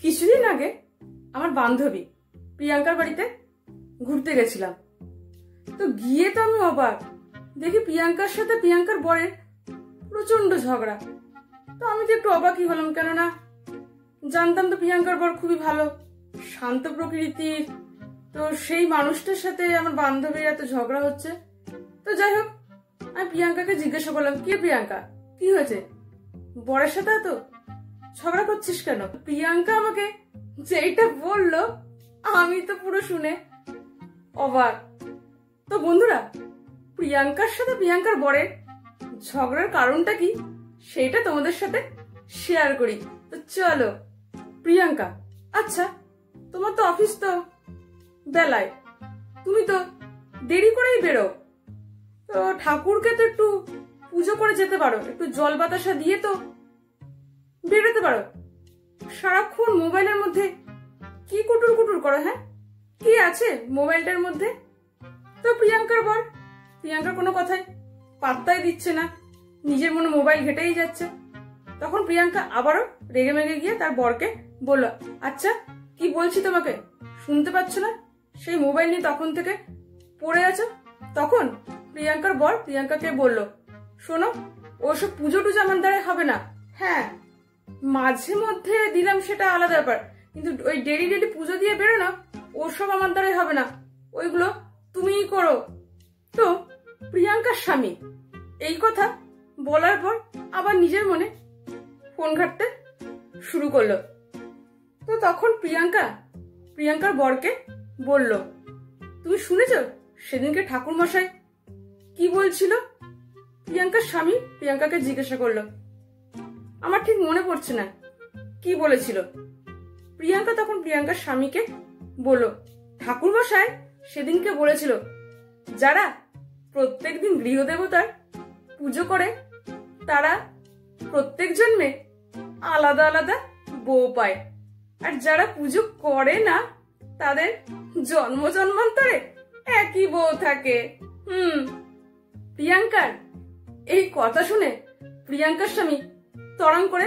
কিছুদিন আগে আমার বান্ধবী প্রিয়াঙ্কার বাড়িতে ঘুরতে গেছিলাম। তো গিয়ে তো আমি অবাক, দেখি প্রিয়াঙ্কার সাথে প্রিয়াঙ্কার বরের প্রচন্ড ঝগড়া। তো আমি তো একটু অবাকই হলাম, কেননা জানতাম তো প্রিয়াঙ্কার বর খুবই ভালো, শান্ত প্রকৃতির। তো সেই মানুষটার সাথে আমার বান্ধবীর এত ঝগড়া হচ্ছে। তো যাই হোক, আমি প্রিয়াঙ্কাকে জিজ্ঞাসা করলাম, কি প্রিয়াঙ্কা, কি হয়েছে, বরের সাথে এত ঝগড়া করছিস কেন? প্রিয়াঙ্কা আমাকে যেইটা বললো আমি তো পুরো শুনে অবাক। তো বন্ধুরা, প্রিয়াঙ্কার সাথে প্রিয়াঙ্কার বরের ঝগড়ার কারণটা কি সেটা তোমাদের সাথে শেয়ার করি। তো চলো। প্রিয়াঙ্কা, আচ্ছা তোমার তো অফিস তো বেলায়, তুমি তো দেরি করেই বেরো, তো ঠাকুরকে তো একটু পুজো করে যেতে পারো, একটু জল বাতাসা দিয়ে তো বেরোতে পারো। সারাক্ষণ মোবাইলের মধ্যে কি কুটুর কুটুর করো? হ্যাঁ, কি আছে মোবাইলটার মধ্যে? তো প্রিয়াঙ্কার বর, প্রিয়াঙ্কার কোনো কথায় পাত্তাই দিচ্ছে না, নিজের মনে মোবাইল ঘেটেই যাচ্ছে। তখন প্রিয়াঙ্কা আবারও রেগে মেগে গিয়ে তার বরকে বলল, আচ্ছা কি বলছি তোমাকে শুনতে পাচ্ছ না? সেই মোবাইল নিয়ে তখন থেকে পড়ে আছো। তখন প্রিয়াঙ্কার বর প্রিয়াঙ্কাকে বলল, শোনো, ওসব পুজো টুজো আমার দ্বারা হবে না। হ্যাঁ, মাঝে মধ্যে দিলাম সেটা আলাদা ব্যাপার, কিন্তু ওই ডেলি ডেলি পুজো দিয়ে বেরো না, ওসব আমার দ্বারাই হবে না, ওইগুলো তুমিই করো। তো প্রিয়াঙ্কার স্বামী এই কথা বলার পর আবার নিজের মনে ফোন ঘাঁটতে শুরু করলো। তো তখন প্রিয়াঙ্কার বরকে বলল, তুমি শুনেছ সেদিনকে ঠাকুর মশাই কি বলছিল? প্রিয়াঙ্কার স্বামী প্রিয়াঙ্কাকে জিজ্ঞাসা করলো, আমার ঠিক মনে পড়ছে না কি বলেছিল। প্রিয়াঙ্কা তখন প্রিয়াঙ্কার স্বামীকে বলল, ঠাকুর মশাই সেদিনকে বলেছিল, যারা প্রত্যেকদিন গৃহদেবতার পুজো করে তারা প্রত্যেক জন্মে আলাদা আলাদা বউ পায়, আর যারা পুজো করে না তাদের জন্ম জন্মান্তরে একই বউ থাকে। প্রিয়াঙ্কার এই কথা শুনে প্রিয়াঙ্কার স্বামী তড়াং করে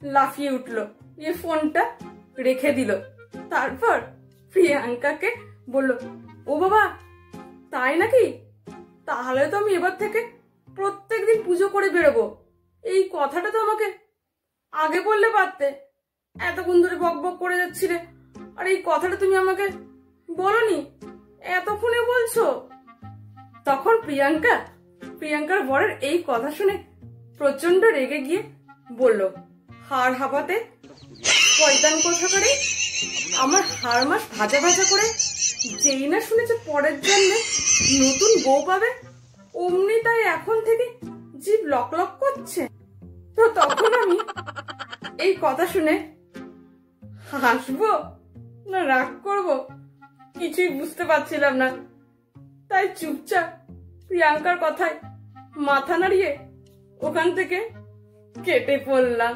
লাফিয়ে উঠলো, এই ফোনটা রেখে দিল। তারপর প্রিয়াঙ্কাকে বলল, ও বাবা, তাই নাকি? তাহলে তো আমি এবার থেকে প্রত্যেকদিন পুজো করে বেরোবো। এই কথাটা তো আমাকে আগে বললে পারতে, এতক্ষণ ধরে বক বক করে যাচ্ছিলে, আর এই কথাটা তুমি আমাকে বলনি, এতক্ষণে বলছো। তখন প্রিয়াঙ্কার বরের এই কথা শুনে প্রচন্ড রেগে গিয়ে বলল, হাড় হাঁপাতে শয়তান কোথাকারে, আমার হাড় মাস ভাজা ভাজা করে যেই না শুনেছে পরের জন্মে নতুন বউ পাবে, অমনি তাই এখন থেকে জিভ লক লক করছে। তো তখন আমি এই কথা শুনে হাসবো না রাগ করব কিছুই বুঝতে পারছিলাম না, তাই চুপচাপ প্রিয়াঙ্কার কথায় মাথা নাড়িয়ে ওখান থেকে কেটে পড়লাম।